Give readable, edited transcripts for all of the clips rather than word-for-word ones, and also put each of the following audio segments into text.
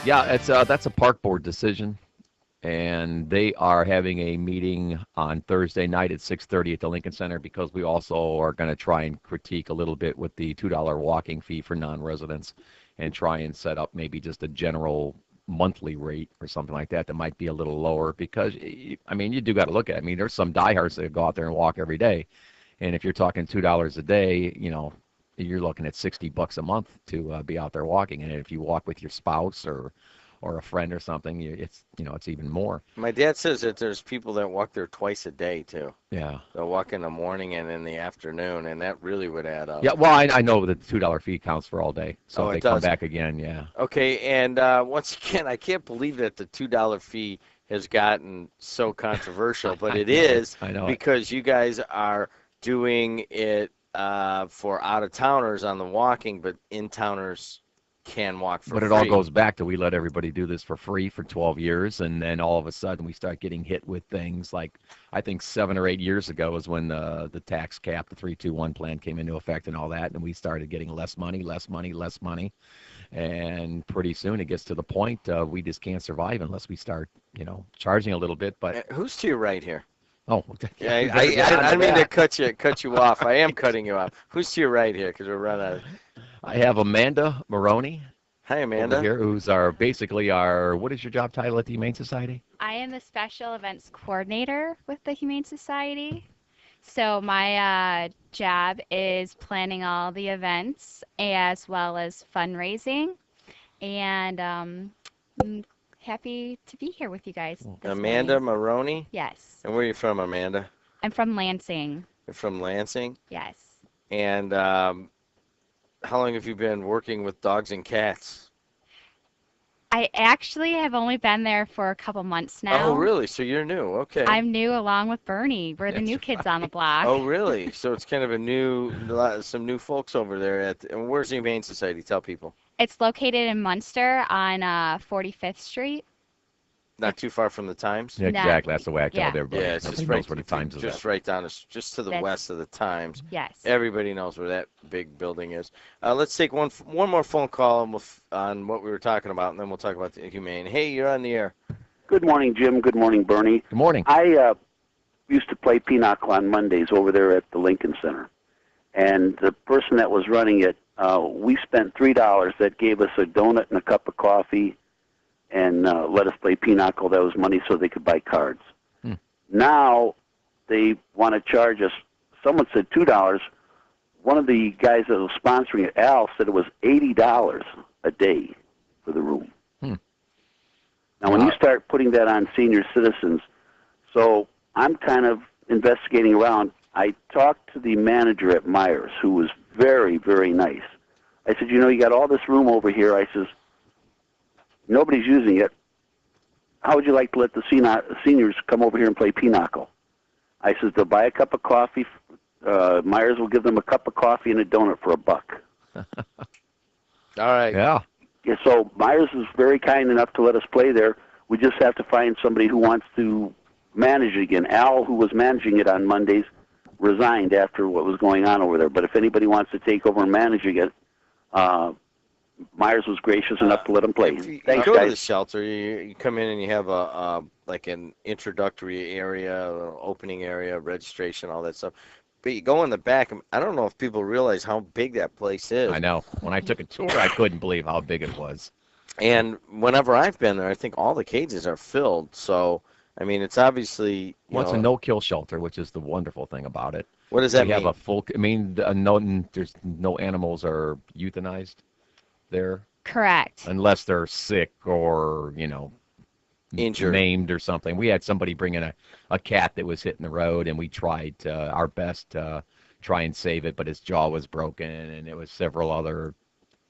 Yeah, that's a park board decision, and they are having a meeting on Thursday night at 6:30 at the Lincoln Center because we also are going to try and critique a little bit with the $2 walking fee for non-residents and try and set up maybe just a general monthly rate or something like that that might be a little lower because, I mean, you do got to look at it. I mean, there's some diehards that go out there and walk every day, and if you're talking $2 a day, you're looking at $60 a month to be out there walking. And if you walk with your spouse or a friend or something, it's even more. My dad says that there's people that walk there twice a day too. Yeah. They'll walk in the morning and in the afternoon, and that really would add up. Yeah. Well, I know that the $2 fee counts for all day, so if it they come does. back again, yeah. Okay, and once again, I can't believe that the $2 fee has gotten so controversial, but it is I know because you guys are doing it for out-of-towners on the walking, but in-towners can walk for free. But it all goes back to we let everybody do this for free for 12 years, and then all of a sudden we start getting hit with things like I think 7 or 8 years ago is when the tax cap, the 3-2-1 plan came into effect and all that, and we started getting less money, and pretty soon it gets to the point we just can't survive unless we start, charging a little bit. But who's to your right here? Oh, yeah, I didn't mean to cut you off. I am cutting you off. Who's to your right here? Because we're running. I have Amanda Maroney. Hi, Amanda. Over here, who's basically our, what is your job title at the Humane Society? I am the special events coordinator with the Humane Society. So my job is planning all the events as well as fundraising. And I'm happy to be here with you guys. Amanda Maroney? Yes. And where are you from, Amanda? I'm from Lansing. You're from Lansing? Yes. And how long have you been working with dogs and cats? I actually have only been there for a couple months now. Oh, really? So you're new. Okay. I'm new along with Bernie. We're the new kids on the block. Oh, really? So it's kind of some new folks over there. And where's the Humane Society? Tell people. It's located in Munster on 45th Street. Not too far from the Times? Yeah, exactly. That's the way I tell everybody. Yeah, it's just right where the Times is just at. right down, just to the west of the Times. Yes. Everybody knows where that big building is. Let's take one more phone call on what we were talking about, and then we'll talk about the Humane. Hey, you're on the air. Good morning, Jim. Good morning, Bernie. Good morning. I used to play pinochle on Mondays over there at the Lincoln Center. And the person that was running it, we spent $3 that gave us a donut and a cup of coffee and let us play pinochle. That was money so they could buy cards. Now they want to charge us, someone said $2. One of the guys that was sponsoring it, Al, said it was $80 a day for the room. Now, when you start putting that on senior citizens, so I'm kind of investigating around. I talked to the manager at Myers, who was very, very nice. I said, you got all this room over here. I says, nobody's using it. How would you like to let the seniors come over here and play pinochle? I says, they'll buy a cup of coffee. Myers will give them a cup of coffee and a donut for $1. All right. Yeah. Yeah, so Myers is very kind enough to let us play there. We just have to find somebody who wants to manage it again. Al, who was managing it on Mondays, resigned after what was going on over there. But if anybody wants to take over and managing it, Myers was gracious enough to let him play. Thanks, go guys. to the shelter. You come in and you have like an introductory area, opening area, registration, all that stuff. But you go in the back. I don't know if people realize how big that place is. I know. When I took a tour, I couldn't believe how big it was. And whenever I've been there, I think all the cages are filled. So, I mean, it's obviously It's a no-kill shelter, which is the wonderful thing about it. What does that mean? Have a full. I mean, there's no animals are euthanized there. Correct. Unless they're sick or injured, maimed or something. We had somebody bring in a cat that was hitting the road, and we tried our best to try and save it, but its jaw was broken, and it was several other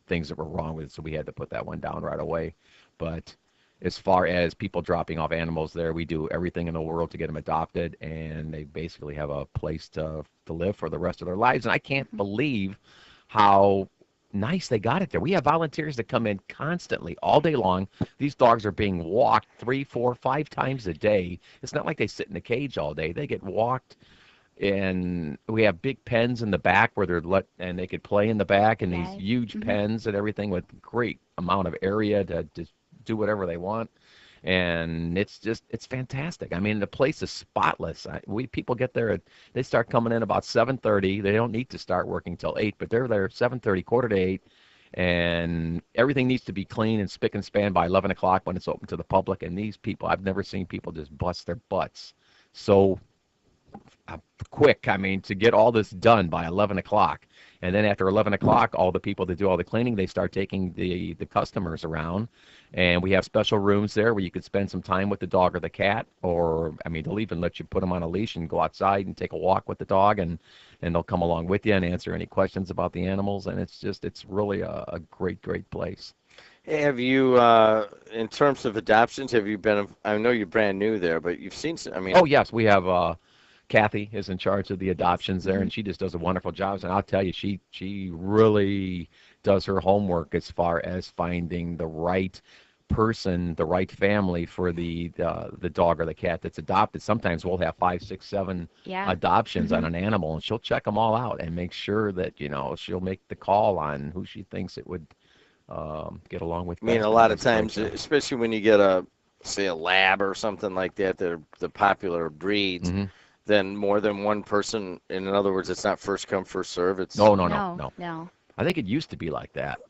things that were wrong with it, so we had to put that one down right away. But as far as people dropping off animals there, we do everything in the world to get them adopted, and they basically have a place to live for the rest of their lives. And I can't believe how nice they got it there. We have volunteers that come in constantly all day long. These dogs are being walked 3, 4, 5 times a day. It's not like they sit in a cage all day. They get walked, and we have big pens in the back where and they could play in the back, and these huge pens and everything with great amount of area to just do whatever they want. And it's fantastic. I mean, the place is spotless. People get there they start coming in about 7:30. They don't need to start working till 8, but they're there 7:30, quarter to 8, and everything needs to be clean and spick and span by 11 o'clock when it's open to the public. And these people, I've never seen people just bust their butts so quick. I mean, to get all this done by 11 o'clock. And then after 11 o'clock, all the people that do all the cleaning, they start taking the customers around. And we have special rooms there where you could spend some time with the dog or the cat. Or, I mean, they'll even let you put them on a leash and go outside and take a walk with the dog. And they'll come along with you and answer any questions about the animals. And it's really a great, great place. Have you, in terms of adoptions, have you been, I know you're brand new there, but you've seen some, I mean. Oh, yes, we have Kathy is in charge of the adoptions there, and she just does a wonderful job. And I'll tell you, she really does her homework as far as finding the right person, the right family for the dog or the cat that's adopted. Sometimes we'll have 5, 6, 7 adoptions on an animal, and she'll check them all out and make sure that, she'll make the call on who she thinks it would get along with. I mean, a lot of times, especially when you get say a lab or something like that, they're the popular breeds. Then more than one person. In other words, it's not first come, first serve. It's no. No. I think it used to be like that.